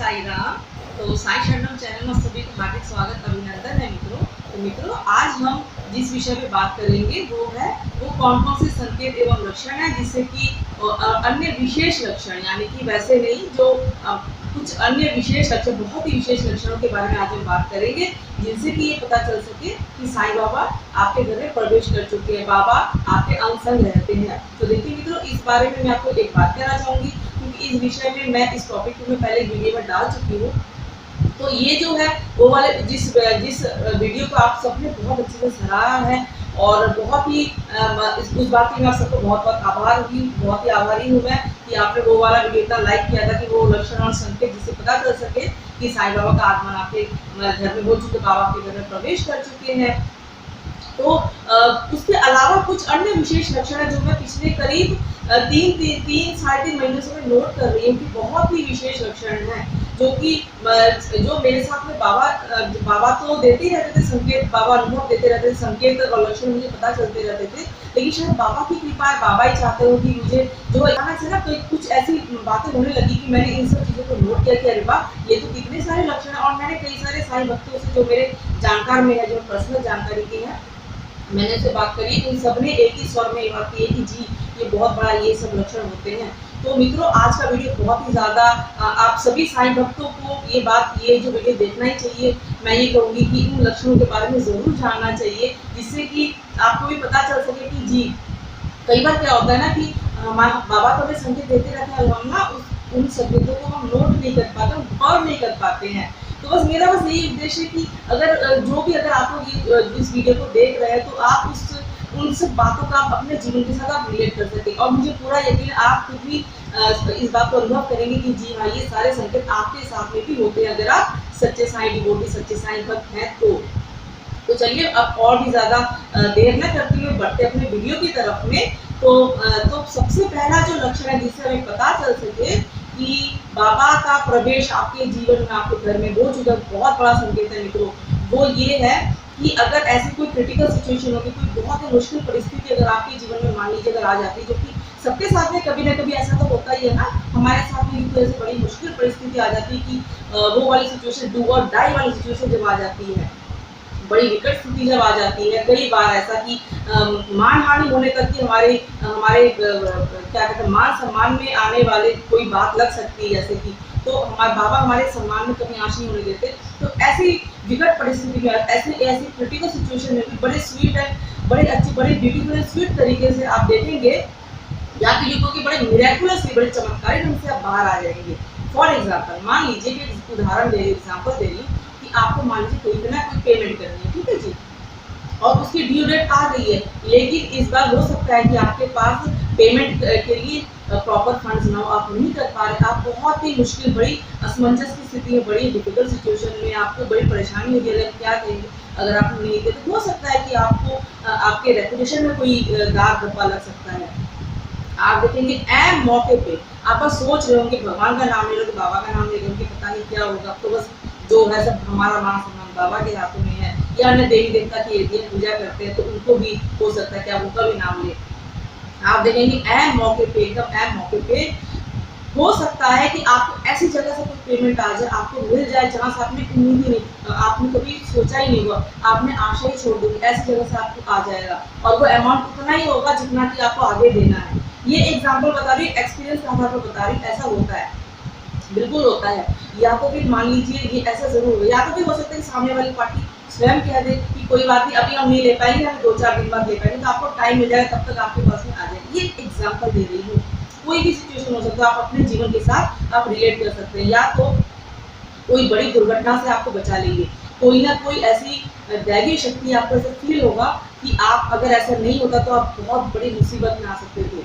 साई राम। तो साई शरणम चैनल में सभी को हार्दिक स्वागत अभिनंदन है मित्रों। तो मित्रों, आज हम जिस विषय पे बात करेंगे वो कौन कौन से संकेत एवं लक्षण है, जिससे कि अन्य विशेष लक्षण, यानी कि वैसे नहीं, जो कुछ अन्य विशेष लक्षण, बहुत ही विशेष लक्षणों के बारे में आज हम बात करेंगे, जिनसे कि ये पता चल सके कि साईं बाबा आपके घर में प्रवेश कर चुके हैं, बाबा आपके अंग संग रहते हैं। तो देखिए मित्रों, इस बारे में मैं आपको एक बात कहना चाहूंगी, क्योंकि इस विषय में मैं इस टॉपिक को मैं पहले वीडियो में डाल चुकी हूँ। तो ये जो है वो वाले जिस वीडियो को आप सबने बहुत अच्छे से सराहा है, और बहुत ही उस बात की मैं आप सबको बहुत ही आभारी हूँ मैं, कि आपने वो वाला वीडियो इतना लाइक किया था कि वो लक्षण और संकेत, जिससे पता चल सके कि साईं बाबा का आगमन आपके घर में हो चुके, बाबा आपके घर में प्रवेश कर चुके हैं। तो उसके अलावा कुछ अन्य विशेष लक्षण है जो मैं पिछले करीब 3-3.5 महीनों से मैं नोट कर रही हूँ कि बहुत ही विशेष लक्षण है, जो कि जो मेरे साथ में बाबा तो देते ही रहते थे संकेत, बाबा अनुभव देते रहते थे, संकेत और लक्षण मुझे पता चलते रहते थे, लेकिन शायद बाबा की कृपा है, बाबा ही चाहते हो कि मुझे जो अचानक से ना कुछ ऐसी बातें होने लगी कि मैंने इन सब चीज़ों को नोट किया कि अरे वाह, ये तो कितने सारे लक्षण है। और मैंने कई सारे साईं भक्तों से, जो मेरे जानकार में है, जो पर्सनल जानकारी के हैं, मैंने उससे बात करी, उन सब ने एक ही स्वर में बात की है कि जी ये बहुत बड़ा ये सब लक्षण होते हैं। तो मित्रों, आज का वीडियो बहुत ही ज़्यादा आप सभी साईं भक्तों को ये जो वीडियो देखना ही चाहिए। मैं ये कहूँगी कि इन लक्षणों के बारे में ज़रूर जानना चाहिए, जिससे कि आपको भी पता चल सके कि जी, कई बार क्या होता है ना कि बाबा तो हमें संकेत देते रहते हैं, हम ना उन संकेतों को हम नोट नहीं कर पाते, हम गौर नहीं कर पाते हैं। तो बस मेरा यही उद्देश्य है कि अगर आप लोग इस वीडियो को देख रहे हैं, तो आप उन सब बातों का आप अपने जीवन के साथ आप रिलेट कर सकें, और मुझे पूरा यकीन है आप खुद भी इस बात को अनुभव करेंगे कि जी हाँ, ये सारे संकेत आपके साथ में भी होते हैं, अगर आप सच्चे साईं डिवोटी, सच्चे साईं भक्त हैं तो चलिए, अब और भी ज़्यादा देर न करते हुए बढ़ते अपने वीडियो की तरफ में। तो सबसे पहला जो लक्षण है, जिससे हमें पता चल सके कि बाबा का प्रवेश आपके जीवन में, आपके घर में हो चुका, बहुत बड़ा संकेत है मित्रों, वो ये है कि अगर ऐसी कोई क्रिटिकल सिचुएशन होगी, कोई बहुत ही मुश्किल परिस्थिति अगर आपके जीवन में मान लीजिए अगर आ जाती है, जो कि सबके साथ में कभी ना कभी ऐसा तो होता ही है ना, हमारे साथ में भी ऐसी बड़ी मुश्किल परिस्थिति आ जाती है कि वो वाली सिचुएशन, डू और डाई वाली सिचुएशन जब आ जाती है, बड़ी विकट स्थिति जब आ जाती है, कई बार ऐसा कि मान हानि होने तक की हमारे क्या कहते हैं, मान सम्मान में आने वाले कोई बात लग सकती है, जैसे कि तो हमारे बाबा हमारे सम्मान में कभी आंच नहीं होने देते। तो ऐसी विकट परिस्थिति में, ऐसी क्रिटिकल सिचुएशन में भी बड़े स्वीट है, बड़े अच्छे, बड़े ब्यूटीफुल स्वीट तरीके से आप देखेंगे, या तो युगों के बड़े मिरेकुलसली, बड़े चमत्कारी ढंग से आप बाहर आ जाएंगे। फॉर एग्जाम्पल, मान लीजिए कि उदाहरण दे रही हूँ, एग्जाम्पल दे रही हूँ कि आपको मान लीजिए कोई ना कोई पेमेंट करनी है, ठीक है जी, और उसकी ड्यू डेट आ गई है, लेकिन इस बार हो सकता है कि आपके पास पेमेंट के लिए प्रॉपर फंड्स ना हो, आप नहीं कर पा रहे, आप बहुत ही मुश्किल, बड़ी असमंजस की स्थिति है, बड़ी डिफिकल्ट सिचुएशन में आपको बड़ी परेशानी होगी, अगर क्या कहेंगे अगर आप नहीं दे, तो हो सकता है कि आपको आपके रेपुटेशन में कोई दाग धब्बा लग सकता है। आप देखेंगे ऐन मौके पे आप बस सोच रहे होंगे, भगवान का नाम ले रहे हो, बाबा का नाम ले रहे होंगे, पता नहीं क्या होगा, तो बस जो है सब हमारा मान सम्मान बाबा के हाथों में है, या अन्य देवी देवता की यदि पूजा करते हैं तो उनको भी हो सकता है कि आप उनका भी नाम ले। आप देखेंगे ऐन मौके पे, एकदम ऐन मौके पे हो सकता है कि आपको ऐसी जगह से कोई पेमेंट आ जाए, आपको मिल जाए जहाँ से आपने उम्मीद ही नहीं, आपने कभी सोचा ही नहीं हुआ, आपने आशा ही छोड़ दी, ऐसी जगह से आपको आ जाएगा, और वो अमाउंट उतना ही होगा जितना कि आपको आगे देना है। ये एग्जाम्पल बता रही, एक्सपीरियंस के आधार पर बता रही, ऐसा होता है, बिल्कुल होता है। या तो फिर मान लीजिए ये ऐसा जरूर हो, या तो फिर हो सकता है सामने वाली पार्टी स्वयं कह दे कि कोई बात नहीं, अभी हम नहीं ले पाएंगे, हम 2-4 दिन बाद ले पाएंगे, तो आपको टाइम मिल जाएगा, तब तक आपके पास में आ जाएगी। ये एग्जाम्पल दे रही हूँ, कोई भी सिचुएशन हो सकता है, आप अपने जीवन के साथ आप रिलेट कर सकते हैं। या तो कोई बड़ी दुर्घटना से आपको बचा लेंगे, कोई ना कोई ऐसी दैवीय शक्ति आपको ऐसा फील होगा कि आप अगर ऐसा नहीं होता तो आप बहुत बड़ी मुसीबत में आ सकते थे,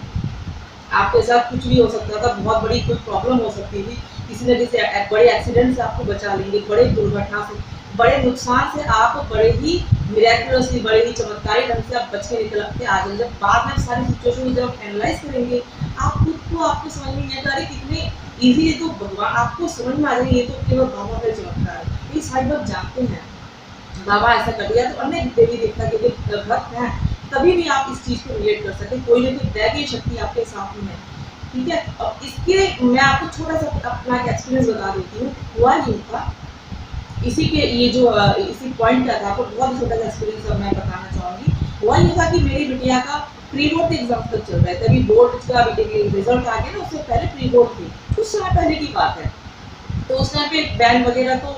आपके साथ कुछ भी हो सकता था, बहुत बड़ी कोई प्रॉब्लम हो सकती थी, किसी न किसी बड़े एक्सीडेंट से आपको बचा लेंगे, बड़े दुर्घटना से, बड़े नुकसान से आप बड़े ही मिरेकुलसली, बड़े ही चमत्कारी ढंग से आप बच के निकल के आ जाएंगे। जब बाद में सारी सिचुएशन को जब आप एनालाइज करेंगे, आप खुद को आपको समझ में नहीं आएगा, अरे कितने ईजी, ये तो भगवान, आपको समझ में आ जाएगा ये तो केवल बाबा का चमत्कार है, ये सारे लोग जानते हैं बाबा ऐसा कर दिया। तो अन्य देवी देवता के भक्त हैं, तभी भी आप इस चीज़ को रिलेट कर सकते, कोई ना कोई दैवीय शक्ति आपके साथ में है। ठीक है। अब इसके मैं आपको छोटा सा अपना एक्सपीरियंस बता देती हूँ। हुआ यूँ था, इसी के ये जो इसी पॉइंट का था, आपको बहुत छोटा सा एक्सपीरियंस अब मैं बताना चाहूँगी। हुआ ये था कि मेरी बिटिया का प्री बोर्ड एग्जाम तक चल रहा है, तभी बोर्ड का रिजल्ट आ गया ना, उससे पहले प्री बोर्ड थी, कुछ समय पहले की बात है। तो उस टाइम पे बैन वगैरह तो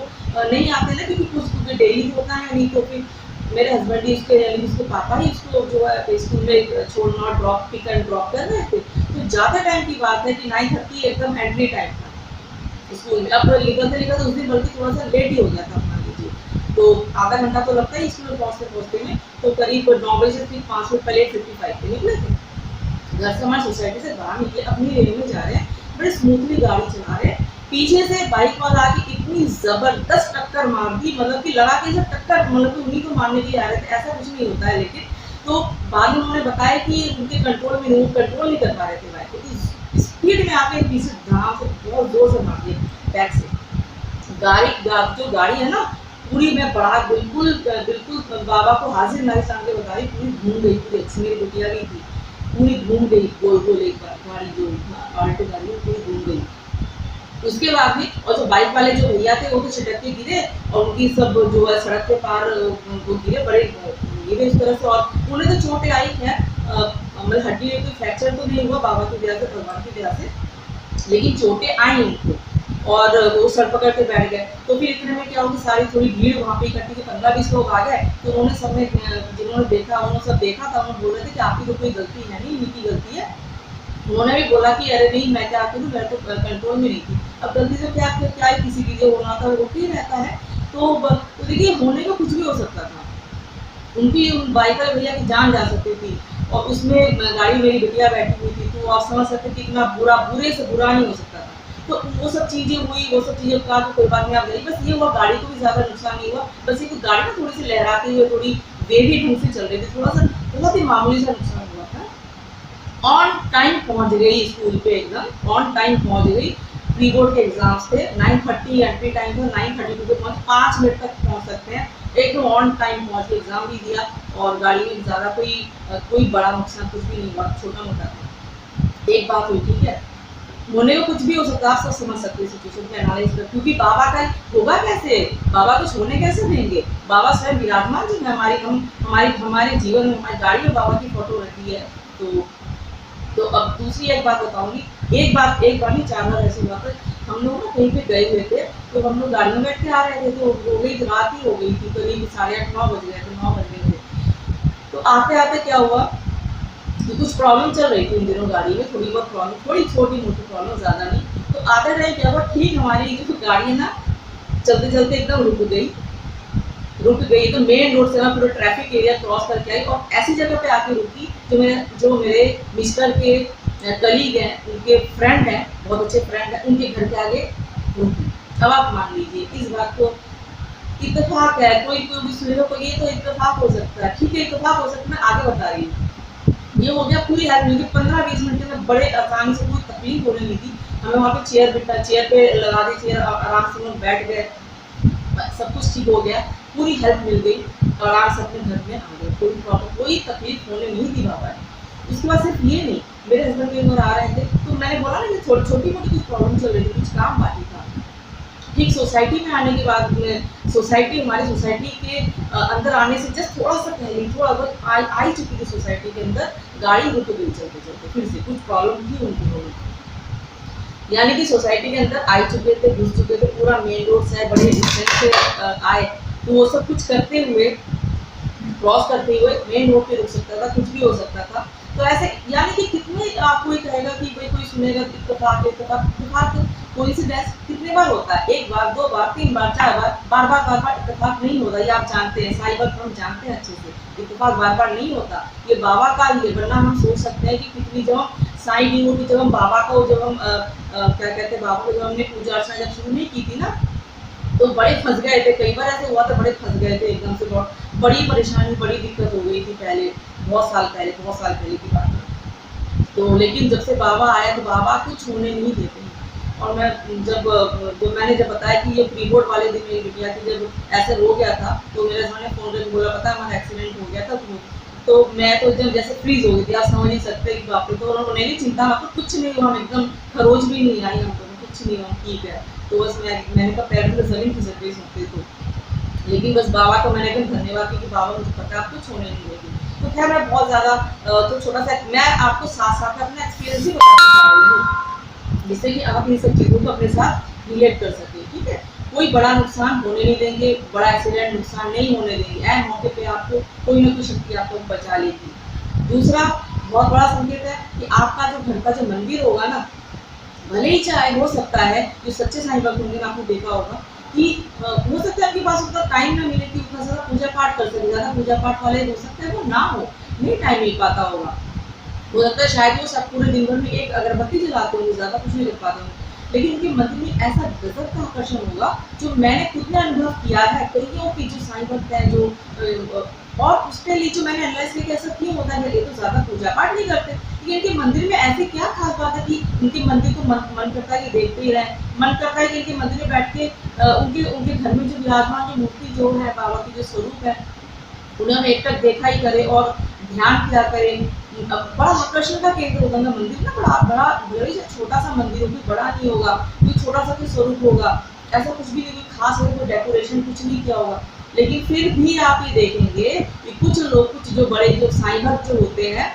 नहीं आते ना, क्योंकि कुछ डेली होता है, नहीं तो फिर मेरे हस्बैंड ही उसके यानी उसके पापा ही उसको जो है स्कूल में छोड़ना, ड्रॉप पिक एंड ड्रॉप कर रहे थे। तो ज़्यादा टाइम की बात है कि 9:30 एकदम एंट्री टाइम था स्कूल में। अब निकलते निकलते उस दिन बल्कि थोड़ा सा लेट ही हो गया था, मान लीजिए। तो आधा घंटा तो लगता है स्कूल में पहुँचते पहुँचते में, तो करीब 9 बजे से फिर 5 मिनट पहले 8:55 पे निकले थे। घर से हमारी सोसाइटी से बाहर निकले, अपनी लेन में जा रहे हैं, बड़े स्मूथली गाड़ी चला रहे हैं। पीछे से बाइक वाला आके इतनी जबरदस्त टक्कर मार दी, मतलब कि लगा के जब टक्कर, मतलब कि उन्हीं को मारने के लिए आ रहे थे, ऐसा कुछ नहीं होता है। लेकिन तो बाद में उन्होंने बताया कि उनके कंट्रोल में नहीं, कंट्रोल नहीं कर पा रहे थे बाइक को, तो स्पीड में आके पीछे धाम से बहुत जोर से मार दिया बैक से। जो गाड़ी है ना, पूरी मैं बड़ा बिल्कुल बिल्कुल बाबा को हाजिर नाजिर सामने बता रही, पूरी घूम गई, पूरी मेरी बिटिया भी थी, पूरी घूम गई गोल गोल, एक बार गाड़ी जो आल्टो गाड़ी पूरी घूम गई। उसके बाद में और जो बाइक वाले जो भैया थे वो तो छिटक के गिरे, और उनकी सब जो है सड़क के पार वो गिरे, बड़े गिरे इस तरह से। और उन्हें तो चोटें आई है, मतलब हड्डी में कोई फ्रैक्चर तो नहीं हुआ बाबा की दया से, भगवान की दया से, लेकिन चोटें आई उनको, और वो सर पकड़ के बैठ गए। तो फिर इतने में क्या हुआ कि सारी थोड़ी भीड़ वहाँ पे इकट्ठी थी, 15-20 लोग आ गए। तो उन्होंने सबने जिन्होंने देखा, उन्होंने सब देखा था, उन्होंने बोल रहे थे कि आपकी तो कोई गलती है नहीं, इनकी गलती है। उन्होंने भी बोला कि अरे नहीं, मैं क्या करूँ, मैं तो कंट्रोल में नहीं थी। अब गलती से क्या क्या ही किसी के लिए होना था, वो ही रहता है। तो देखिए, होने का कुछ भी हो सकता था, उनकी बाइक वाले भैया की जान जा सकती थी, और उसमें गाड़ी मेरी बिटिया बैठी हुई थी, तो आप समझ सकते कि इतना बुरा, बुरे से बुरा नहीं हो सकता था। तो वो सब चीज़ें हुई, वो सब चीज़ें का तो कोई बात नहीं, आप गई। बस ये हुआ, गाड़ी को भी ज़्यादा नुकसान नहीं हुआ, बस ये गाड़ी ना थोड़ी सी लहराते हुए, थोड़ी वेवी ढंग से चल रही थी, थोड़ा सा बहुत ही मामूली सा नुकसान हुआ था। ऑन टाइम पहुंच गई स्कूल पे, एकदम ऑन टाइम पहुंच गई। प्री बोर्ड के एग्जाम्स थे, 9:30 एंट्री टाइम था, 9:32 पे पहुंच, 5 मिनट तक पहुंच सकते हैं, एकदम ऑन टाइम पहुंच के एग्जाम भी दिया। और गाड़ी में ज़्यादा कोई बड़ा नुकसान कुछ भी नहीं हुआ, छोटा मोटा था। एक बात हुई, ठीक है, होने को कुछ भी हो सकता है, आप सब समझ सकते हैं सिचुएशन को एनालाइज कर, क्योंकि बाबा का होगा कैसे, बाबा कुछ होने कैसे देंगे, बाबा स्वयं विराजमान जी हैं हमारे जीवन में, हमारी गाड़ी में बाबा की फोटो रखी है। तो अब दूसरी एक बात बताऊंगी, एक बार नहीं, 4 बार ऐसी बात है। हम लोग ना कहीं पे गए हुए थे, तो हम लोग गाड़ी में बैठ के आ रहे थे, तो हो गई रात ही हो गई थी, करीब 8:30-9 बज गए थे, 9 बज गए थे। तो आते आते क्या हुआ कि कुछ प्रॉब्लम चल रही थी इन दिनों गाड़ी में, थोड़ी बहुत प्रॉब्लम, थोड़ी छोटी मोटी प्रॉब्लम, ज़्यादा नहीं। तो आते टाइम क्या हुआ, ठीक हमारी जो गाड़ी है ना, चलते चलते एकदम रुक गई। तो मेन रोड से ना पूरा ट्रैफिक एरिया क्रॉस करके आई, और ऐसी जगह पे आके रुकी जो मेरे मिस्टर के कलीग हैं, उनके फ्रेंड हैं, बहुत अच्छे फ्रेंड हैं, उनके घर के आगे रुकी। अब आप मान लीजिए इस बात को, इत्तेफाक है, कोई भी सुनेगा तो ये तो इत्तेफाक हो सकता है, ठीक है, इत्तेफाक हो सकता है, मैं आगे बता रही हूँ। ये हो गया, पूरी हेल्प मिल गई 15-20 मिनट में, बड़े आसानी से, कोई तकलीफ होने नहीं थी। हमें वहाँ पे चेयर पे लगा दी, चेयर आराम से हम बैठ गए, सब कुछ ठीक हो गया, पूरी हेल्प मिल गई, और आराम से अपने घर में आ गए, कोई प्रॉब्लम, कोई तकलीफ होने नहीं दी बाबा ने। उसके बाद सिर्फ ये नहीं, मेरे हस्बैंड भी उधर आ रहे थे, तो मैंने बोला ना, ये छोटी मोटी कुछ प्रॉब्लम चल रही थी, कुछ काम बाकी था। ठीक सोसाइटी में आने के बाद, हमारी सोसाइटी के अंदर आने से जस्ट थोड़ा सा पहले, थोड़ा बहुत आई चुकी थी सोसाइटी के अंदर, गाड़ी रुक गई चलते चलते, फिर से कुछ प्रॉब्लम थी उनकी होनी, यानी कि सोसाइटी के अंदर आई चुके थे, घुस चुके थे, पूरा मेन रोड से बड़े डिस्टेंस से आए, तो वो सब कुछ करते हुए, क्रॉस करते हुए मेन रोड पे रुक सकता था, कुछ भी हो सकता था। तो ऐसे, यानी कि कितने आपको ये कहेगा कि भाई कोई सुनेगा इत्तेफाक कोइंसिडेंस कितने बार होता है, 1 बार, 2 बार, 3 बार, 4 बार, बार इत्तेफाक नहीं होता, ये आप जानते हैं, सारी बात हम जानते हैं अच्छे से, इत्तेफाक बार नहीं होता, ये बाबा का ही है। वरना हम सोच सकते हैं कि कितनी, जब हम साईं डिवोटी, जब हम बाबा को, जब हम क्या कहते हैं, बाबा को जब हमने पूजा अर्चना जब शुरू नहीं की थी ना, तो बड़े फंस गए थे, कई बार ऐसे हुआ था, बड़े फंस गए थे एकदम से, बहुत बड़ी परेशानी, बड़ी दिक्कत हो गई थी पहले, बहुत साल पहले की बात है। तो लेकिन जब से बाबा आया, तो बाबा कुछ होने नहीं देते हैं। और मैं मैंने जब बताया कि ये प्री बोर्ड वाले दिन मेरी बिटिया की जब ऐसे रो गया था, तो मेरे हस्बैंड ने फ़ोन करके बोला, पता है हमारा एक्सीडेंट हो गया था, तो मैं तो एकदम जैसे फ्रीज हो गई थी, आप समझ नहीं सकते कि बाप रे। तो उन्होंने नहीं चिंता, आपको कुछ नहीं हुआ, हम एकदम खरोच भी नहीं आई हमको, कुछ नहीं हुआ, ठीक है। तो बस मैंने कहा पैर में तो जमीन खिसक गई सुनते तो, लेकिन बस बाबा को मैंने एकदम धन्यवाद किया कि बाबा मुझे पता आप कुछ होने नहीं देगी। तो खैर मैं बहुत ज़्यादा तो छोटा सा मैं आपको साथ साथ अपना एक्सपीरियंस ही बताना चाह रही हूँ, जिससे कि आप इन सब चीज़ों को अपने साथ रिलेट कर सकें, ठीक है। कोई बड़ा नुकसान होने नहीं देंगे, बड़ा एक्सीडेंट नुकसान नहीं होने देंगे, ऐन मौके पे आपको कोई ना कोई शक्ति आपको बचा लेगी। दूसरा बहुत बड़ा संकेत है कि आपका जो घर का जो मंदिर होगा ना, भले ही चाहे हो सकता है जो सच्चे साईं भक्त होंगे ना, आपने देखा होगा कि हो सकता है आपके पास उतना टाइम ना मिले कि उतना ज़्यादा पूजा पाठ कर सके, ज़्यादा पूजा पाठ वाले हो सकता है वो ना हो, नहीं टाइम मिल पाता होगा। हो सकता है शायद वो सब पूरे दिन भर में एक अगरबत्ती जलाते होंगे, ज़्यादा कुछ नहीं कर पाते होंगे, लेकिन उनके मंदिर में ऐसा गजब का आकर्षण होगा जो मैंने खुद ने अनुभव किया है। कईयों की जो साईं भक्त हैं जो और उसके लिए जो मैंने एनालाइज किया कि ऐसा क्यों होता है, ये तो ज़्यादा पूजा पाठ नहीं करते, लेकिन इनके मंदिर में ऐसी क्या खास बात है कि इनके मंदिर को मन करता है कि देखते ही रहें, मन करता है कि इनके मंदिर में बैठ के उनके उनके घर में जो विराजमान जो मूर्ति जो है बाबा की जो स्वरूप है, उन्हें हम एक टक देखा ही करें और ध्यान किया करें। बड़ा आकर्षण का केंद्र होगा ना मंदिर ना, बड़ा बड़ा भले ही छोटा सा मंदिर हो, कोई बड़ा नहीं होगा, कोई छोटा सा कोई स्वरूप होगा, ऐसा कुछ भी नहीं, कोई खास है, कोई डेकोरेशन कुछ नहीं किया होगा, लेकिन फिर भी आप ये देखेंगे कि कुछ लोग, कुछ जो बड़े जो साईं भक्त जो होते हैं,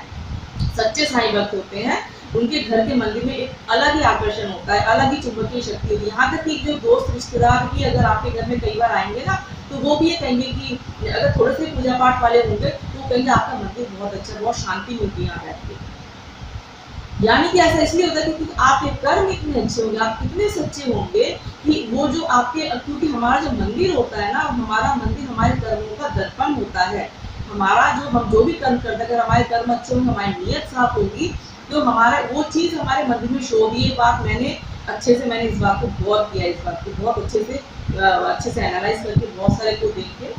सच्चे साईं भक्त होते हैं, उनके घर के मंदिर में एक अलग ही आकर्षण होता है, अलग ही चुंबकीय शक्ति होती है। यहाँ तक कि जो दोस्त रिश्तेदार भी अगर आपके घर में कई बार आएंगे ना, तो वो भी ये कहेंगे कि अगर थोड़े से पूजा पाठ वाले होंगे तो वो कहेंगे आपका मंदिर बहुत अच्छा, बहुत शांति मिलती है यहाँ बैठ के। यानी कि ऐसा इसलिए होता है क्योंकि आपके कर्म इतने अच्छे होंगे, आप कितने सच्चे होंगे कि वो जो आपके, क्योंकि हमारा जो मंदिर होता है ना, हमारा मंदिर हमारे कर्मों का दर्पण होता है। हमारा जो हम जो भी कर्म करते हैं, अगर हमारे कर्म अच्छे होंगे, हमारी नीयत साफ होगी, तो हमारा वो चीज़ हमारे मंदिर में शो होगी। ये बात मैंने इस बात को गौर किया, इस बात को बहुत अच्छे से एनालाइज करके बहुत सारे को देख के,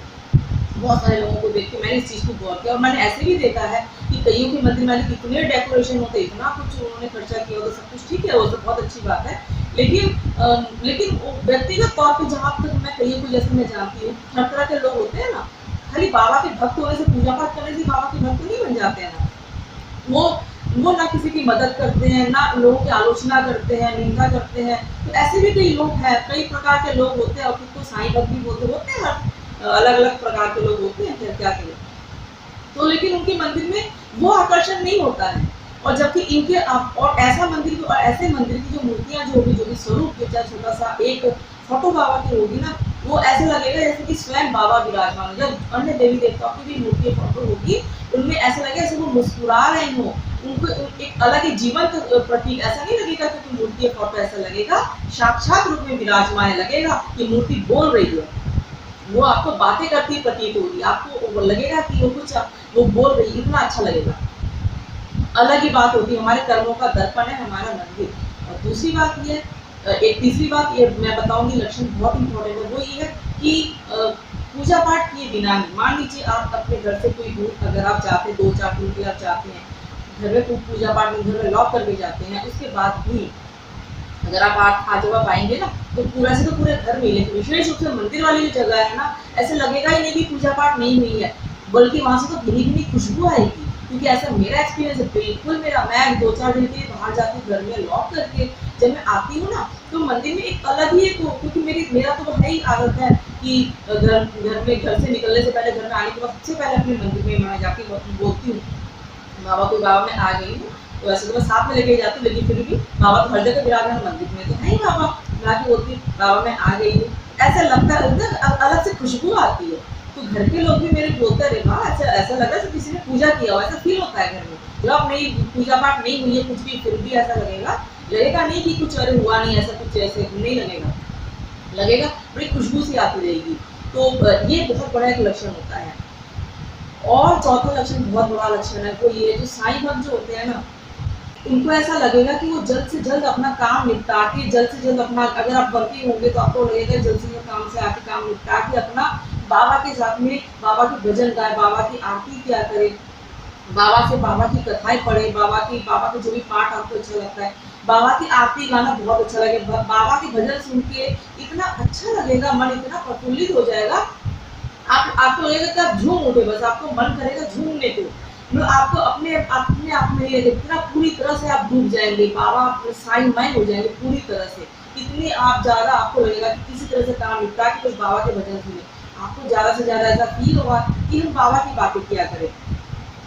बहुत सारे लोगों को देख के मैंने इस चीज़ को गौर किया। और मैंने ऐसे भी देखा है कि कईयों के मंदिर में कितने डेकोरेशन होते, इतना कुछ उन्होंने खर्चा किया होता, सब कुछ ठीक है, वो तो बहुत अच्छी बात है, लेकिन व्यक्तिगत तौर पे जहाँ तक मैं कईयों को जैसे मैं जानती हूँ, हर तरह के लोग होते हैं ना, खाली बाबा के भक्त होने से, पूजा पाठ करने से बाबा के भक्त नहीं बन जाते हैं ना, वो ना किसी की मदद करते हैं, ना लोगों की आलोचना करते हैं, निंदा करते हैं। तो ऐसे भी कई लोग हैं, कई प्रकार के लोग होते हैं, और खुद को साईं भक्त भी बोलते होते हैं, अलग अलग प्रकार के लोग होते हैं, फिर क्या करें। तो लेकिन उनके मंदिर में वो आकर्षण नहीं होता है, और जबकि इनके और ऐसा मंदिर और ऐसे मंदिर की जो मूर्तियां जो भी स्वरूप चाहे छोटा सा एक फोटो बाबा की होगी ना, वो ऐसे लगेगा जैसे कि स्वयं बाबा विराजमान हो। जब अन्य देवी देवताओं की भी मूर्ति फोटो होगी, उनमें ऐसा लगेगा जैसे वो मुस्कुरा रहे हो, उनको एक अलग ही जीवंत प्रतीक, ऐसा नहीं लगेगा कि मूर्ति फोटो, ऐसा लगेगा साक्षात रूप में विराजमान लगेगा कि मूर्ति बोल रही है, वो आपको बातें करती प्रतीत होगी, आपको लगेगा कि वो बोल रही, इतना अच्छा लगेगा। अलग ही बात होती है, हमारे कर्मों का दर्पण है हमारा मंदिर। और दूसरी बात ये, एक तीसरी बात ये मैं बताऊंगी, लक्षण बहुत इंपॉर्टेंट है, वो ये है कि पूजा पाठ किए बिना ही, मान लीजिए आप अपने घर से कोई दूर अगर आप जाते हैं, 2-4 दिन के लिए आप जाते हैं, घर में कोई पूजा पाठ नहीं, घर में लॉक करके जाते हैं, उसके बाद भी अगर आप आज जब आप आएंगे ना, तो पूरा से तो पूरे घर में, लेकिन विशेष रूप से मंदिर वाली जो जगह है ना, ऐसे लगेगा ही नहीं कि पूजा पाठ नहीं हुई है, बल्कि वहाँ से तो भीनी भीनी खुशबू आएगी। क्योंकि ऐसा मेरा एक्सपीरियंस है, बिल्कुल मेरा, मैं 2-4 दिन के लिए बाहर जाती हूँ घर में लॉक करके, जब मैं आती हूँ ना, तो मंदिर में एक अलग ही क्योंकि मेरा तो है ही आदत है कि घर से निकलने से पहले, घर में आने के बाद सबसे पहले अपने मंदिर में मैं जाके बोलती हूँ बाबा मैं आ गई हूँ। तो ऐसे तो मैं साथ में लेके जाती हूँ, लेकिन फिर भी बाबा तो हर जगह विराजमान, मंदिर में तो है ही बाबा, मैं आके बोलती हूँ बाबा मैं आ गई हूँ, ऐसा लगता है, अलग से खुशबू आती है। तो घर के लोग भी मेरे बोलते रहे, वाह ऐसा लग रहा है किसी ने पूजा किया हो, ऐसा फील होता है घर में। जब आप नहीं पूजा पाठ नहीं हुई है कुछ भी, फिर भी ऐसा लगेगा नहीं कि कुछ अरे हुआ नहीं, ऐसा कुछ ऐसे नहीं लगेगा बड़ी खुशबू सी आती रहेगी। तो ये बहुत बड़ा एक लक्षण होता है। और चौथा लक्षण बहुत बड़ा लक्षण है, वो ये जो साईं भक्त जो होते हैं ना, उनको ऐसा लगेगा कि वो जल्द से जल्द अपना काम निपटा के, जल्द से जल्द अपना, अगर आप वर्किंग होंगे तो आपको लगेगा जल्द से जल्द काम से आके काम निपटा के अपना बाबा के साथ में बाबा की भजन गाए, बाबा की आरती किया करे, बाबा की कथाएं पढ़े, बाबा के जो भी पाठ आपको अच्छा लगता है, बाबा की आरती गाना बहुत अच्छा लगेगा, बाबा के भजन सुन के इतना अच्छा लगेगा, मन इतना प्रफुल्लित हो जाएगा, आपको लगेगा कि आप झूम उठे, बस आपको मन करेगा झूमने को। मतलब आपको अपने अपने आप में इतना पूरी तरह से आप डूब जाएंगे, बाबा साईं हो जाएंगे पूरी तरह से। इतने आप ज़्यादा आपको लगेगा कि किसी तरह से काम निपटा के कुछ बाबा के भजन सुने, आपको ज़्यादा से ज़्यादा ऐसा फील होगा कि हम बाबा की बातें किया करें।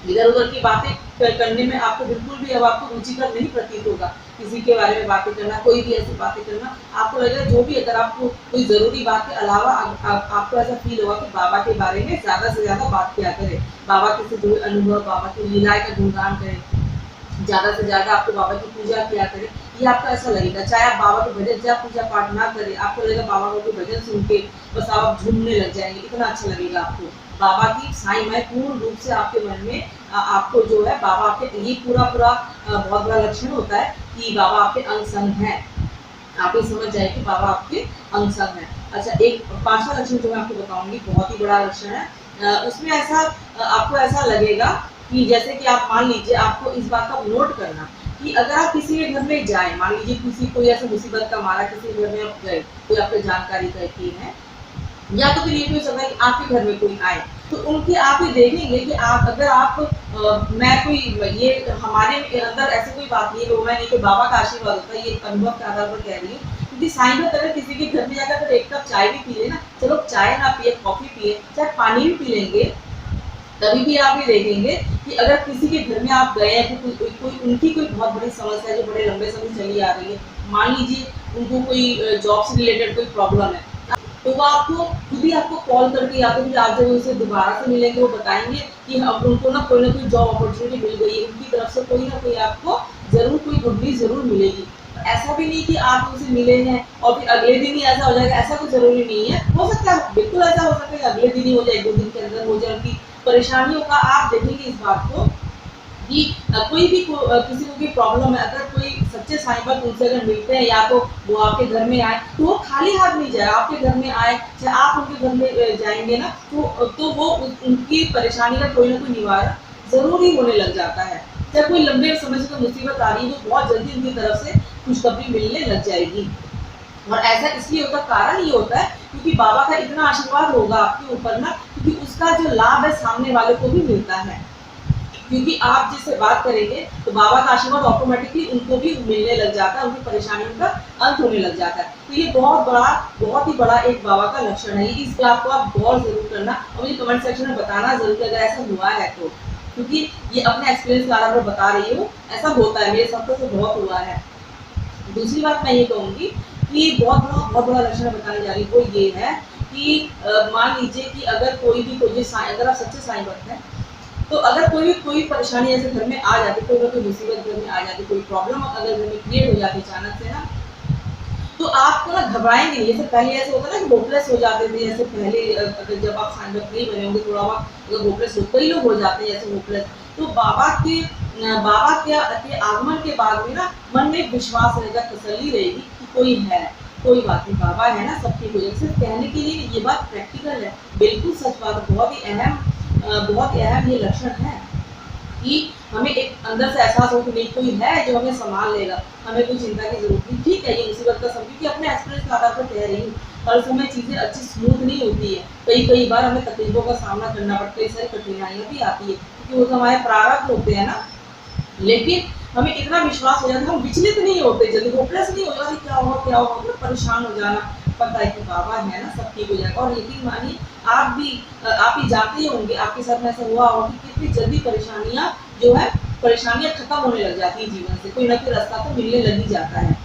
इधर उधर की बातें करने में आपको बिल्कुल भी अब आपको रुचिकर नहीं प्रतीत होगा। किसी के बारे में बातें करना, कोई भी ऐसी बातें करना, आपको लगेगा जो भी अगर आपको कोई ज़रूरी बात के अलावा आपको ऐसा फील होगा कि बाबा के बारे में ज़्यादा से ज़्यादा बात किया करें। बाबा के से जुड़े अनुभव, बाबा की लीलाएँ का गुणगान करें। ज़्यादा से ज़्यादा आपको बाबा की पूजा किया करें, ये आपको ऐसा लगेगा। चाहे आप बाबा के भजन, चाहे पूजा पाठ ना करें, आपको लगेगा बाबा के भजन सुन के बस आप झूमने लग जाएंगे, इतना अच्छा लगेगा आपको। बाबा की साईं मैं पूर्ण रूप से आपके मन में आपको जो है बाबा आपके, ये पूरा बहुत बड़ा लक्षण होता है कि बाबा आपके अंग संग हैं। आप ये समझ जाए कि बाबा आपके अंग संग हैं। अच्छा, एक पांचवा लक्षण जो मैं आपको बताऊंगी बहुत ही बड़ा लक्षण है। उसमें ऐसा आपको ऐसा लगेगा कि जैसे कि आप मान लीजिए, आपको इस बात का नोट करना कि अगर आप किसी के घर में जाए, मान लीजिए किसी कोई ऐसा मुसीबत का मारा किसी घर में आप गए, कोई आपके जानकारी का है, या तो फिर ये भी हो सकता है कि आपके घर में कोई आए, तो उनके आप ये देखेंगे कि आप अगर आप मैं कोई ये हमारे अंदर ऐसी कोई बात नहीं है, मैं नहीं, कोई बाबा का आशीर्वाद होता है, ये अनुभव के आधार पर कह रही हूँ। क्योंकि साईं बाबा अगर किसी के घर में जाकर अगर एक कप चाय भी पी ले ना, चलो चाय ना पिए, कॉफी पिए, चाहे पानी भी पी लेंगे, तभी भी आप ये देखेंगे कि अगर किसी के घर में आप गए हैं तो कोई उनकी कोई बहुत बड़ी समस्या है जो बड़े लंबे समय चली आ रही है, मान लीजिए उनको कोई जॉब से रिलेटेड कोई प्रॉब्लम है, तो वो आपको खुद ही आपको कॉल करके या तो फिर आप जब उनसे दोबारा से मिलेंगे वो बताएंगे कि अब उनको ना कोई जॉब अपॉर्चुनिटी मिल गई है, उनकी तरफ से कोई ना कोई आपको जरूर कोई गुड न्यूज जरूर मिलेगी। ऐसा भी नहीं कि आप उनसे मिले हैं और फिर अगले दिन ही ऐसा हो जाएगा, ऐसा कोई जरूरी नहीं है। हो सकता है, बिल्कुल ऐसा हो सकता है अगले दिन ही हो जाए, 2 दिन के अंदर हो जाए। उनकी परेशानियों का आप देखेंगे इस बात को कि कोई भी किसी को भी प्रॉब्लम है, अगर कोई सच्चे साईं बाबा उनसे अगर मिलते हैं या तो वो आपके घर में आए, तो वो खाली हाथ नहीं जाए, आपके घर में आए, चाहे आप उनके घर में जाएंगे ना, तो वो उनकी परेशानी का कोई ना कोई निवारण जरूर ही होने लग जाता है। चाहे कोई लंबे समय से कोई मुसीबत आ रही है तो बहुत जल्दी उनकी तरफ से खुशखबरी मिलने लग जाएगी। और ऐसा इसलिए होता, कारण ये होता है क्योंकि बाबा का इतना आशीर्वाद होगा आपके ऊपर ना, क्योंकि उसका जो लाभ है सामने वाले को भी मिलता है। क्योंकि आप जिससे बात करेंगे तो बाबा का आशीर्वाद ऑटोमेटिकली उनको भी मिलने लग जाता है, उनकी परेशानियों का अंत होने लग जाता है। तो ये बहुत ही बड़ा एक बाबा का लक्षण है। इस बात को आप गौर जरूर करना और मुझे कमेंट सेक्शन में बताना जरूर कि अगर ऐसा हुआ है तो, क्योंकि ये अपने एक्सपीरियंस के आधार पर बता रही हूँ, ऐसा होता है, मेरे साथ तो बहुत हुआ है। दूसरी बात मैं ये कहूँगी कि बहुत बड़ा लक्षण बताने जा रही हूँ, वो ये है कि मान लीजिए कि अगर कोई भी अगर आप सच्चे साईं भक्त हैं, तो अगर कोई परेशानी ऐसे घर में आ जाती, कोई ना कोई मुसीबत घर में आ जाती, कोई प्रॉब्लम अगर घर में क्रिएट हो जाती अचानक से ना, तो आपको ना घबराएंगे नहीं। जैसे पहले ऐसे होता ना कि होपलेस हो जाते थे, जैसे पहले अगर जब आप साईं भक्त नहीं बने होंगे, थोड़ा बहुत अगर होपलेस हो, कई लोग हो जाते हैं जैसे होपलेस, तो बाबा के आगमन के बाद में ना मन में एक विश्वास रहेगा, तसल्ली रहेगी कि कोई है, कोई बात नहीं, बाबा है ना, सब ठीक हो जाएगा। सिर्फ कहने के लिए ये बात प्रैक्टिकल है, बिल्कुल सच बात, बहुत ही अहम ये लक्षण है कि हमें एक अंदर से एहसास हो कि नहीं, कोई है जो हमें संभाल लेगा, हमें कोई चिंता की जरूरत नहीं। ठीक है, ये मुसीबत का समय, क्योंकि अपने एक्सपीरियंस के आधार पर कह रही हूँ, हर समय चीज़ें अच्छी स्मूथ नहीं होती है, कई बार हमें तकलीफों का सामना करना पड़ता है, कई सारी कठिनाइयाँ भी आती है, क्योंकि वो तो हमारे प्रारब्ध होते हैं ना। लेकिन हमें इतना विश्वास हो जाता है, हम विचलित नहीं होते, जल्दी होपलेस नहीं हो जाती, क्या होगा, मतलब परेशान हो जाना, पता है कि बाबा है ना, सब ठीक हो जाएगा। और यकीन मानिए आप ही जानते ही होंगे, आपके साथ में ऐसा हुआ होगा कि कितनी जल्दी परेशानियां खत्म होने लग जाती है जीवन से, कोई ना कोई रास्ता तो मिलने लग ही जाता है।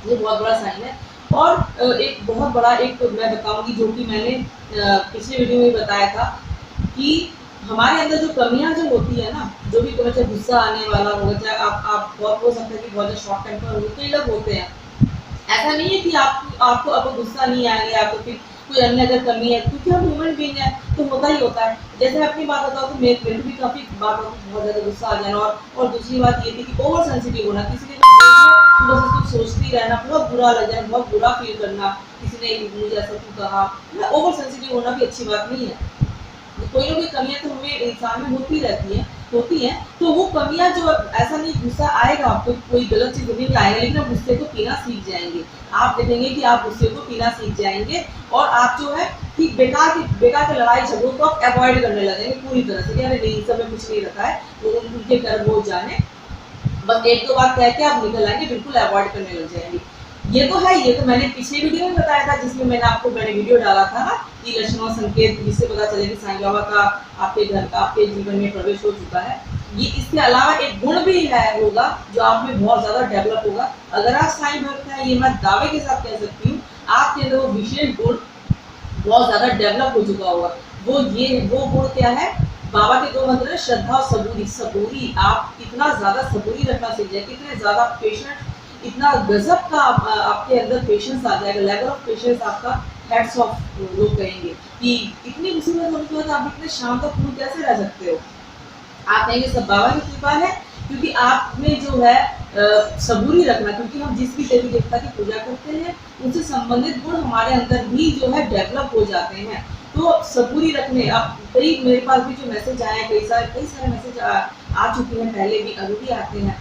ये बहुत बड़ा साइन है। और एक बहुत बड़ा एक मैं बताऊंगी, जो कि मैंने पिछले वीडियो में बताया था कि हमारे अंदर जो कमियां जो होती है ना, जो भी कमी, चाहे गुस्सा आने वाला होगा, चाहे आप बहुत हो सकता है कि बहुत शॉर्ट टेम्पर होंगे, कई लोग होते हैं। ऐसा नहीं है कि आपको अब गुस्सा नहीं आएगा या तो फिर कोई अन्य अगर कमी है, क्योंकि हम ह्यूमन बीइंग है तो होता ही होता है। जैसे मैं अपनी बात बताऊँ तो मेरे भी काफ़ी बात बहुत ज़्यादा गुस्सा आ जाना, और दूसरी बात ये थी कि ओवर सेंसिटिव होना, किसी ने तो बस उसको सोचती रहना, बहुत बुरा लग जाना, बहुत बुरा फील करना, किसी ने मुझे ऐसा क्यों कहा, ओवर सेंसिटिव होना भी अच्छी बात नहीं है। कोई ना कोई कमियां तो हमें इंसान में होती हैं। तो वो कमियां जो, ऐसा नहीं गुस्सा आएगा आपको, कोई गलत चीज नहीं आएगा, लेकिन आप गुस्से को पीना सीख जाएंगे। आप देखेंगे कि आप गुस्से को पीना सीख जाएंगे और आप जो है कि बेकार के लड़ाई झगड़ों को आप अवॉइड करने लगेंगे पूरी तरह से कि अरे नहीं, सब में कुछ नहीं रखा है, वो उनके कर्म वो जाने, बस एक दो बात कह के आप निकल आएंगे, बिल्कुल अवॉइड करने लग जाएंगे। ये तो है, ये तो मैंने पिछले वीडियो में बताया था, जिसमें मैंने वीडियो डाला था ना कि लक्षण और संकेत जिससे पता चले कि साईं बाबा का आपके घर का, आपके जीवन में प्रवेश हो चुका है। ये इसके अलावा एक गुण भी है होगा जो आप में बहुत ज्यादा डेवलप होगा। अगर आप साईं भक्त हैं, ये मैं दावे के साथ कह सकती हूँ, आपके अंदर वो विशेष गुण बहुत ज्यादा डेवलप हो चुका होगा। वो गुण क्या है? बाबा के दो मंत्र है, श्रद्धा और सबूरी। सबूरी, आप इतना ज्यादा सबूरी रखना सीख जाए, कितने ज्यादा पेशेंट, इतना गजब का आपके अंदर पेशेंस आ जाएगा, लेवल ऑफ पेशेंस आपका हेड्स ऑफ लोग कहेंगे कि इतनी मुसीबत होने के बाद आप इतने शांत और कूल कैसे रह सकते हो। आप कहेंगे सब बाबा की कृपा है, क्योंकि आप में जो है सबूरी रखना, क्योंकि हम जिस भी देवी देवता की पूजा करते हैं उनसे संबंधित गुण हमारे अंदर भी जो है डेवलप हो जाते हैं। तो सबूरी रखने, अब कई मेरे पास भी जो मैसेज आए हैं, कई सारे मैसेज आ चुके हैं, पहले भी अभी भी आते हैं।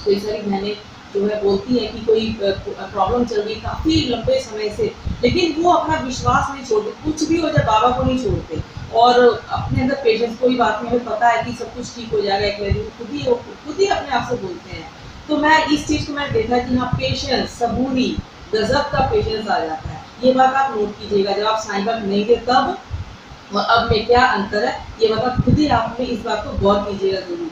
कई सारी बहनें जो है बोलती है कि कोई प्रॉब्लम चल रही काफी लंबे समय से, लेकिन वो अपना विश्वास नहीं छोड़ते, कुछ भी हो जाए बाबा को नहीं छोड़ते और अपने अंदर पेशेंस, कोई बात नहीं, हमें पता है कि सब कुछ ठीक हो जाएगा, एक दिन खुद ही अपने आप से बोलते हैं। तो मैं इस चीज को मैंने देखा कि हाँ, पेशेंस, सबूरी, गजब का पेशेंस आ जाता है। ये बात आप नोट कीजिएगा, जब आप साईं बाबा नहीं थे तब और अब में क्या अंतर है, ये बात आप खुद ही आपने इस बात को गौर कीजिएगा जरूर।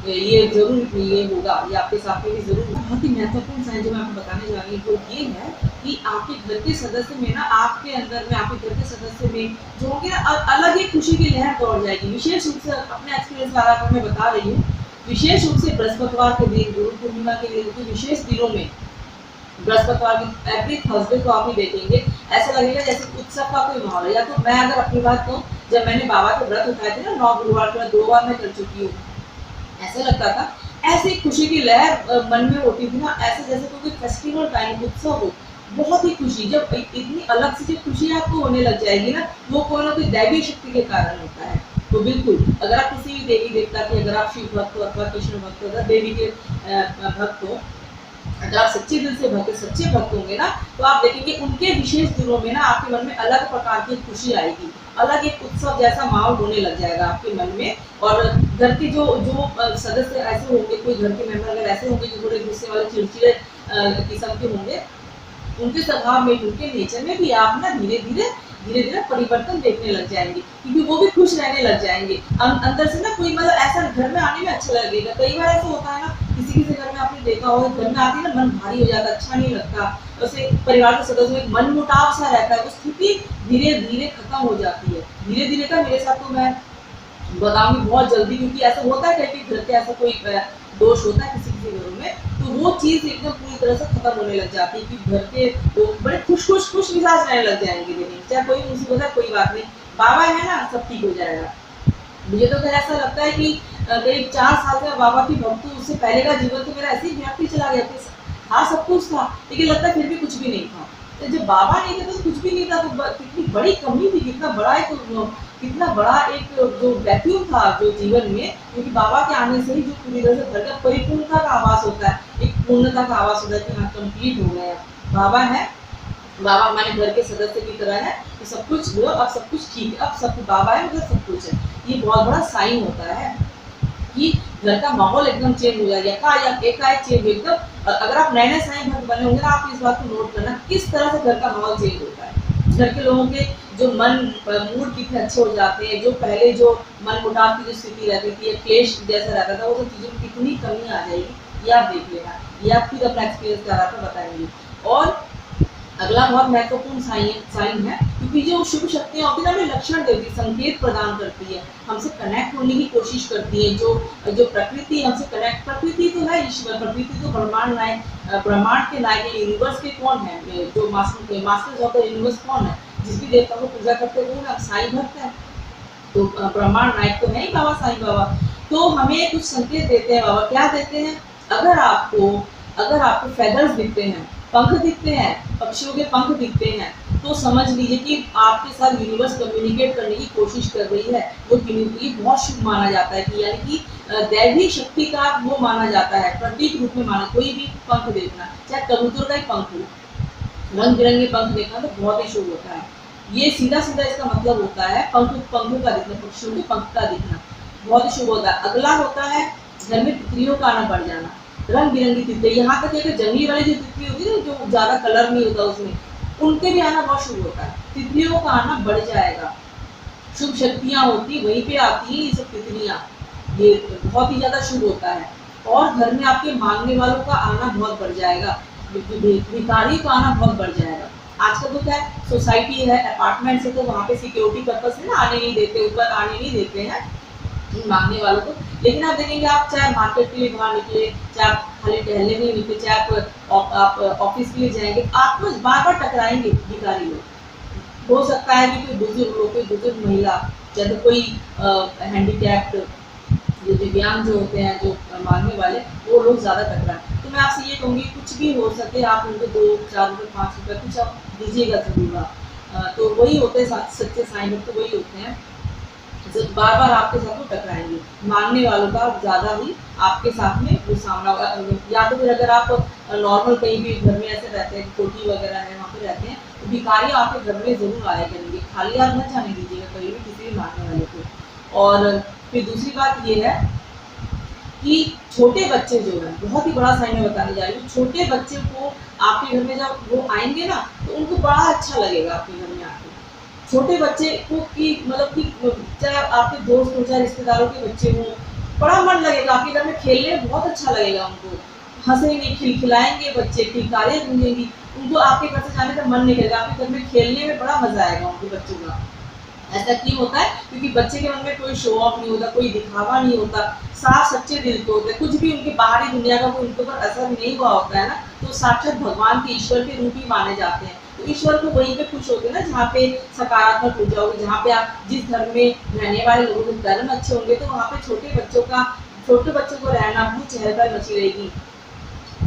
ये जरूर ये होगा, ये आपके साथ में भी जरूर। बहुत ही महत्वपूर्ण साइन जो मैं आपको बताने जा रही हूँ वो ये है कि आपके घर के सदस्य में ना, आपके अंदर में, आपके घर के सदस्य में जो होंगे ना, अलग ही खुशी की लहर दौड़ जाएगी। विशेष रूप से अपने एक्सपीरियंस वाला को मैं बता रही हूँ, विशेष रूप से बृहस्पतिवार के दिन, गुरु पूर्णिमा के दिन, तो विशेष दिनों में बृहस्पतिवार की एवरी थर्सडे को आप ही देखेंगे, ऐसा लगेगा जैसे उत्सव का कोई माहौल है। या तो मैं अगर अपनी बात कहूँ, जब मैंने बाबा के व्रत उठाए थे ना 9 गुरुवार के, 2 बार मैं कर चुकी हूँ, ऐसा लगता था, ऐसी खुशी की लहर मन में होती थी ना, ऐसे जैसे कोई फेस्टिवल टाइम, उत्सव हो, बहुत ही खुशी। जब इतनी अलग से जो खुशी आपको होने लग जाएगी ना, वो कोई ना कोई दैवीय शक्ति के कारण होता है। तो बिल्कुल, अगर आप किसी भी देवी देवता के, अगर आप शिव भक्त हो अथवा कृष्ण भक्त हो, अगर देवी के भक्त हो, अगर आप सच्चे दिल से भक्त, सच्चे भक्त होंगे ना, तो आप देखेंगे उनके विशेष दिनों में ना आपके मन में अलग प्रकार की खुशी आएगी, अलग एक उत्सव जैसा माहौल होने लग जाएगा आपके मन में। और घर के जो सदस्य ऐसे होंगे, कोई घर के मेंबर अगर ऐसे होंगे जो थोड़े गुस्से वाले, चिड़चिड़े किस्म के होंगे, उनके स्वभाव में, उनके नेचर में भी आप ना धीरे धीरे परिवर्तन देखने लग जाएंगे, क्योंकि वो भी खुश रहने लग जाएंगे अंदर से ना। कोई मतलब ऐसा घर में आने में अच्छा लगेगा। कई बार ऐसा होता है ना, किसी घर में आपने देखा होगा, घर में आती है ना, मन भारी हो जाता है, अच्छा नहीं लगता, वैसे परिवार के सदस्यों में मन मुटाव सा रहता है, वो स्थिति धीरे धीरे खत्म हो जाती है। धीरे धीरे का मेरे साथ तो मैं बताऊंगी बहुत जल्दी, क्योंकि ऐसा होता है कि घर के ऐसा कोई दोष होता है किसी घरों में, तो वो चीज एकदम पूरी तरह से खत्म होने लग जाती है कि घर के लोग बड़े खुश मिजाज रहने लग जाएंगे। चाहे कोई मुसीबत है, कोई बात नहीं, बाबा है ना, सब ठीक हो जाएगा। मुझे तो फिर ऐसा लगता है कि करीब 4 साल से बाबा की भक्त हूँ, उससे पहले का जीवन तो मेरा ऐसे ही व्यक्ति चला गया, हाँ सब कुछ था, लेकिन लगता है फिर भी कुछ भी नहीं था। तो जब बाबा नहीं थे तो कुछ भी नहीं था, तो कितनी बड़ी कमी थी, कितना बड़ा एक जो वैक्यूम था जो जीवन में, क्योंकि बाबा के आने से ही जो पूरी तरह से भर गया, परिपूर्णता का आवास होता है, एक पूर्णता का आवास होता है कि हाँ कंप्लीट हो गया, बाबा है, बाबा हमारे घर के सदस्य की तरह है, तो सब कुछ हुआ, अब सब कुछ ठीक है, अब सब बाबा है, मतलब सब कुछ है। ये बहुत बड़ा साइन होता है कि घर का माहौल एकदम चेंज हो जाएगा, एकाएक चेंज एकदम। अगर आप नए साईं भक्त बने होंगे ना, आप इस बात को नोट करना किस तरह से घर का माहौल चेंज होता है। घर के लोगों के जो मूड कितने अच्छे हो जाते हैं, जो पहले जो मन मुटाव की जो स्थिति रहती थी, क्लेश जैसा रहता था, वो सब चीजों में कितनी कमी आ जाएगी, ये आप देख लेना, ये आप खुद अपना एक्सपीरियंस करा कर बताएंगे। और अगला बहुत महत्वपूर्ण साइन है, क्योंकि जो शुभ शक्तियां होती है ना, हमें लक्षण देती, संकेत प्रदान करती है, हमसे कनेक्ट होने की कोशिश करती है। जो प्रकृति हमसे कनेक्ट, प्रकृति तो है ईश्वर, प्रकृति तो ब्रह्मांड नायक, ब्रह्मांड के नायक, यूनिवर्स के कौन है, जो मास्टर्स ऑफ द यूनिवर्स कौन है, जिस भी देवता को पूजा करते हैं वो साईं भक्त है, तो ब्रह्मांड नायक तो है ही बाबा, साईं बाबा। तो हमें कुछ संकेत देते हैं बाबा, क्या देते हैं, अगर आपको फेदर्स दिखते हैं, पंख दिखते हैं, पक्षियों के पंख दिखते हैं, तो समझ लीजिए कि आपके साथ यूनिवर्स कम्युनिकेट करने की कोशिश कर रही है। वो ये बहुत शुभ माना जाता है कि यानी कि दैवीय शक्ति का वो माना जाता है, प्रतीक रूप में माना। कोई भी पंख देखना, चाहे कबूतर का ही पंख हो, रंग बिरंगे पंख देखना तो बहुत ही शुभ होता है। ये सीधा सीधा इसका मतलब होता है पंखों का दिखना, पक्षियों के पंख का दिखना बहुत ही शुभ होता है। अगला होता है घर में तितलियों का आना बढ़ जाना, रंग बिरंगी तितली। यहाँ तक कि जंगली वाली जो तितली होती है ना, जो ज्यादा कलर नहीं होता उसमें, उनके भी आना बहुत शुभ होता है। तितलियों का आना बढ़ जाएगा, शुभ शक्तियां होती वहीं पे आती हैं ये सब तितलियां, ये बहुत ही ज्यादा शुभ होता है। और घर में आपके मांगने वालों का आना बहुत बढ़ जाएगा, भिखारी का आना बहुत बढ़ जाएगा। आजकल तो क्या है, सोसाइटी है, अपार्टमेंट है, तो वहाँ पे सिक्योरिटी पर्पज से ना आने नहीं देते, ऊपर आने नहीं देते हैं मांगने वालों को। लेकिन आप देखेंगे, आप चाहे मार्केट के लिए बाहर निकले, चाहे आप खाली टहलने के लिए निकले, चाहे आप ऑफिस के लिए जाएंगे, आपको बार बार टकराएंगे भिखारी लोग। हो सकता है कि कोई बुजुर्ग लोग, कोई बुजुर्ग महिला, चाहे कोई हैंडीकैप्ड, जो दिव्यांग जो होते हैं, जो मांगने वाले, वो लोग ज्यादा टकराए। तो मैं आपसे ये कहूँगी, कुछ भी हो सके आप उनको 2, 4 रुपये, 5 रुपये कुछ आप दीजिएगा जरूर। तो वही होते हैं सच्चे साईं भक्त, तो वही होते हैं जो बार बार आपके साथ वो टकराएंगे। मांगने वालों का ज्यादा ही आपके साथ में वो सामना होगा। या तो फिर अगर आप नॉर्मल कहीं भी घर में ऐसे रहते हैं, कोठी वगैरह है, वहाँ पे रहते हैं, तो भिखारी आपके घर में जरूर आया करेंगे, खाली हाथ मत जाने दीजिएगा कभी भी किसी भी मांगने वाले को। और फिर दूसरी बात ये है कि छोटे बच्चे जो है, बहुत ही बड़ा साइन में बताने जा रही हूँ, छोटे बच्चे को आपके घर में जब वो आएंगे ना, तो उनको बड़ा अच्छा लगेगा आपके घर में आके। छोटे बच्चे को कि मतलब कि चाहे आपके दोस्त हो, चाहे रिश्तेदारों के बच्चे हों, बड़ा मन लगेगा आपके घर में, खेलने में बहुत अच्छा लगेगा उनको, हंसेंगे, खिलखिलाएंगे बच्चे, किलकारियाँ गूंजेंगी, उनको आपके घर से जाने का मन नहीं करेगा, आपके घर में खेलने में बड़ा मजा आएगा उनके बच्चों का। ऐसा क्यों होता है? क्योंकि बच्चे के मन में कोई शो ऑफ नहीं होता, कोई दिखावा नहीं होता, साफ सच्चे दिल के होते हैं, कुछ भी उनके बाहरी दुनिया का कोई उनके ऊपर असर नहीं हुआ होता है ना, तो साक्षात भगवान के, ईश्वर के रूप ही माने जाते हैं। तो ईश्वर को वहीं पे खुश होते हैं ना, जहाँ पे सकारात्मक ऊर्जा होगी, जहाँ पे आप जिस घर में रहने वाले लोगों के कर्म अच्छे होंगे, तो वहाँ पे छोटे बच्चों को रहना, अपनी चहल पहल मची रहेगी।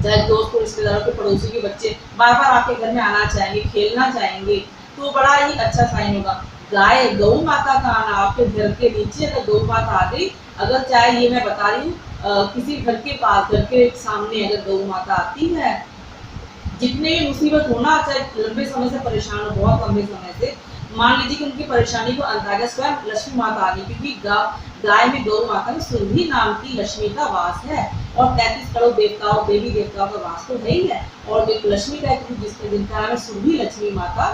चाहे दोस्त, रिश्तेदारों के, पड़ोसी के बच्चे बार बार आपके घर में आना चाहेंगे, खेलना चाहेंगे, तो बड़ा ही अच्छा साइन होगा। गाय, गौ माता का आना, आपके घर के नीचे अगर गौ माता आ गई, अगर चाहे ये मैं बता रही हूँ, किसी घर के पास, घर के सामने अगर गौ माता आती है, जितने भी मुसीबत होना, चाहे लंबे समय से परेशान हो, बहुत लंबे समय से, मान लीजिए कि उनकी परेशानी को अंदाजा स्वयं लक्ष्मी माता आ गई, क्योंकि गाय में, गौ माता में सुरभि नाम की लक्ष्मी का वास है, और 33 करोड़ देवताओं, देवी देवताओं का वास तो है ही है, और एक लक्ष्मी का एक जिनका नाम है सुरभि लक्ष्मी माता,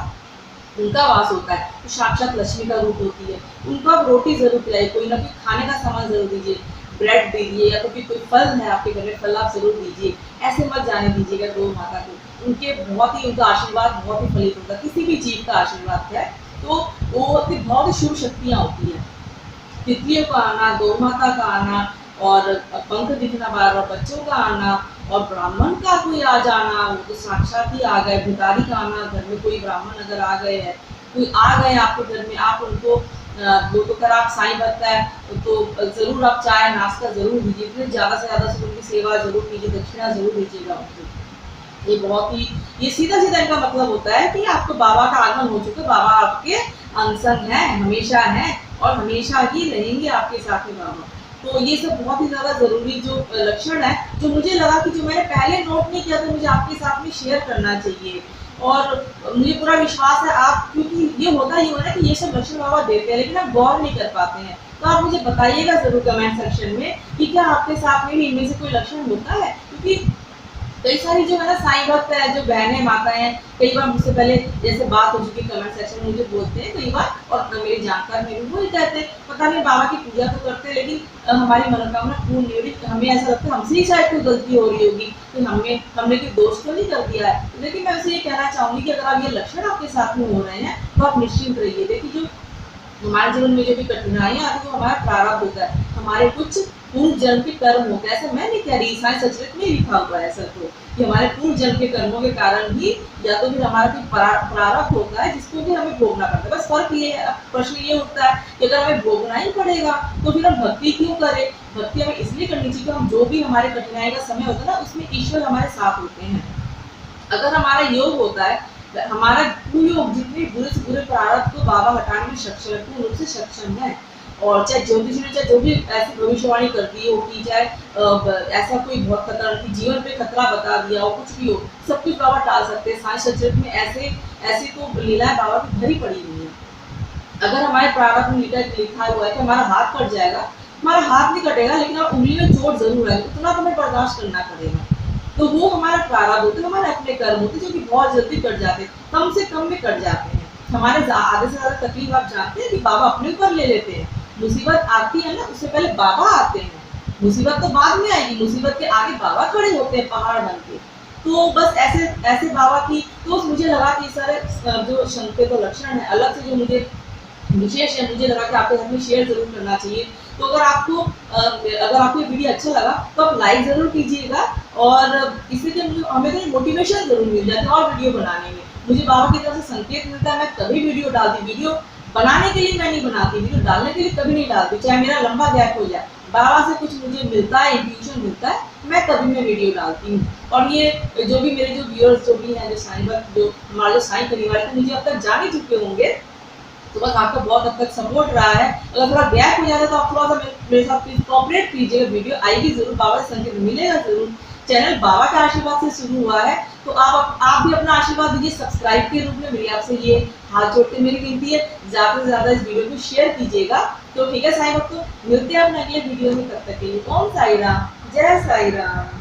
उनका वास होता है, तो साक्षात लक्ष्मी का रूप होती है। उनको आप रोटी जरूर खिलाइए, कोई ना कोई खाने का सामान जरूर दीजिए, ब्रेड दीजिए, या तो फिर कोई फल है आपके घर में, फल आप जरूर दीजिए। ऐसे मत जाने दीजिएगा गौ माता को, उनके बहुत ही, उनका आशीर्वाद बहुत ही फलित होता है, किसी भी जीव का आशीर्वाद है तो वो बहुत ही शुभ शक्तियाँ होती है। तितलियों का आना, गौ माता का आना, और पंख दिखना बार बार, बच्चों का आना, और ब्राह्मण का कोई आ जाना, वो तो साक्षात ही आ गए। भिखारी का आना, घर में कोई ब्राह्मण अगर आ गए हैं, कोई आ गए आपके घर में, आप उनको वो तो कर आप साईं भक्त है, तो जरूर आप चाय नाश्ता जरूर दीजिए, ज्यादा से ज्यादा से उनकी सेवा जरूर कीजिए, दक्षिणा जरूर दीजिएगा उनको। ये बहुत ही, ये सीधा सीधा इनका मतलब होता है कि आपको बाबा का आगमन हो चुका है, बाबा आपके अंग संग है, हमेशा है, और हमेशा ही रहेंगे आपके साथ में बाबा। तो ये सब बहुत ही ज्यादा जरूरी जो लक्षण है, जो मुझे लगा कि जो मैंने पहले नोट नहीं किया, तो मुझे आपके साथ में शेयर करना चाहिए। और मुझे पूरा विश्वास है आप, क्योंकि ये होता ही है ना कि ये सब लक्षण बाबा देते हैं, लेकिन आप गौर नहीं कर पाते हैं। तो आप मुझे बताइएगा जरूर कमेंट सेक्शन में कि क्या आपके साथ में भी इनमें से कोई लक्षण होता है, क्योंकि कई सारी जो है ना साईं भक्त है, जो बहनें माताएं हैं, कई बार मुझसे पहले जैसे बात हो चुकी कमेंट सेक्शन में, मुझे बोलते हैं कई बार, और मेरे जानकार में भी वही कहते हैं, पता नहीं बाबा की पूजा तो करते हैं, लेकिन हमारी मनोकामना पूर्ण नहीं हो रही, हमें ऐसा लगता है हमसे ही शायद कोई गलती हो रही होगी, तो हमने कोई दोष तो नहीं कर दिया है। लेकिन मैं उसे ये कहना चाहूंगी कि अगर आप ये लक्षण आपके साथ में हो रहे हैं, तो आप निश्चिंत रहिए। देखिए, जो हमारे जीवन में जो भी कठिनाइयां आती है, वो हमारा प्रारब्ध होता है, हमारे कुछ पूर्व जन्म के कर्म होते हैं। ऐसा मैं नहीं कह रही, साईं सचरित में लिखा हुआ है ऐसा, तो कि हमारे पूर्व जन्म के कर्मों के कारण ही, या तो फिर हमारा कोई प्रारब्ध होता है जिसको भी हमें भोगना पड़ता है। बस फर्क ये है, प्रश्न ये उठता है कि अगर हमें भोगना ही पड़ेगा, तो फिर हम भक्ति क्यों करें? भक्ति हमें इसलिए करनी चाहिए कि हम जो भी हमारे कठिनाई का समय होता है ना, उसमें ईश्वर हमारे साथ होते हैं। अगर हमारा योग होता है हमारा कोई लोग जितने बुरे से बुरे प्रारब्ध को बाबा हटाने में सक्षम है, पूर्ण रूप से सक्षम है। और चाहे ज्योतिषी ने चाहे जो भी ऐसी भविष्यवाणी कर दी हो कि चाहे ऐसा कोई बहुत खतरा कि जीवन पे खतरा बता दिया हो, कुछ भी हो, सब कुछ बाबा टाल सकते हैं। साई सचरित में ऐसे ऐसी तो लीलाएं बाबा की भरी पड़ी हुई है। अगर हमारे प्रारब्ध में लिखा हुआ है कि हमारा हाथ कट जाएगा, हमारा हाथ नहीं कटेगा लेकिन हमारी उंगली में चोट जरूर आएगी, उतना तो हमें बर्दाश्त करना पड़ेगा। तो वो हमारा प्रारब्ध होते हैं, हमारे अपने कर्म होते हैं जो कि बहुत जल्दी कट जाते हैं, कम से कम में कट जाते हैं। हमारे आधे से ज्यादा तकलीफ आप जानते हैं कि बाबा अपने ऊपर ले लेते हैं। मुसीबत आती है ना, उससे पहले बाबा आते हैं। मुसीबत तो बाद में आएगी, मुसीबत के आगे बाबा खड़े होते हैं पहाड़ बन के। तो बस ऐसे ऐसे बाबा की तो मुझे लगा कि सारे जो संकेत और लक्षण है अलग से जो मुझे विशेष है, मुझे लगा कि आपके साथ में शेयर जरूर करना चाहिए। तो अगर आपको ये वीडियो अच्छा लगा तो आप लाइक जरूर कीजिएगा, और इससे कि हमें तो मोटिवेशन जरूर मिल जाती है और वीडियो बनाने में। मुझे बाबा की तरफ से संकेत मिलता है, मैं कभी वीडियो डालती, वीडियो बनाने के लिए मैं नहीं बनाती, वीडियो डालने के लिए कभी नहीं डालती, चाहे मेरा लंबा गैप हो जाए। बाबा से कुछ मुझे मिलता है, इंट्यूशन मिलता है, मैं कभी मैं वीडियो डालती हूँ। और ये जो भी मेरे जो व्यूअर्स जो भी हैं, जो साईं भक्त, जो हमारे जो साईं परिवार है, मुझे अब तक जान ही चुके होंगे। तो बस आपका बहुत हद तक सपोर्ट रहा है। अगर थोड़ा गैप हो जाता है तो आप थोड़ा सा मेरे साथ प्लीज कोऑपरेट कीजिएगा, वीडियो आएगी जरूर, बाबा से संकेत मिलेगा जरूर। चैनल बाबा के आशीर्वाद से शुरू हुआ है, तो आप भी अपना आशीर्वाद दीजिए सब्सक्राइब के रूप में। मेरी आपसे ये हाथ जोड़ के मेरी विनती है, ज्यादा से ज्यादा इस वीडियो को शेयर कीजिएगा। तो ठीक है साईं भक्तों, मिलते हैं अपने अगले वीडियो में, तब तक के लिए ओम साई राम, जय साई राम।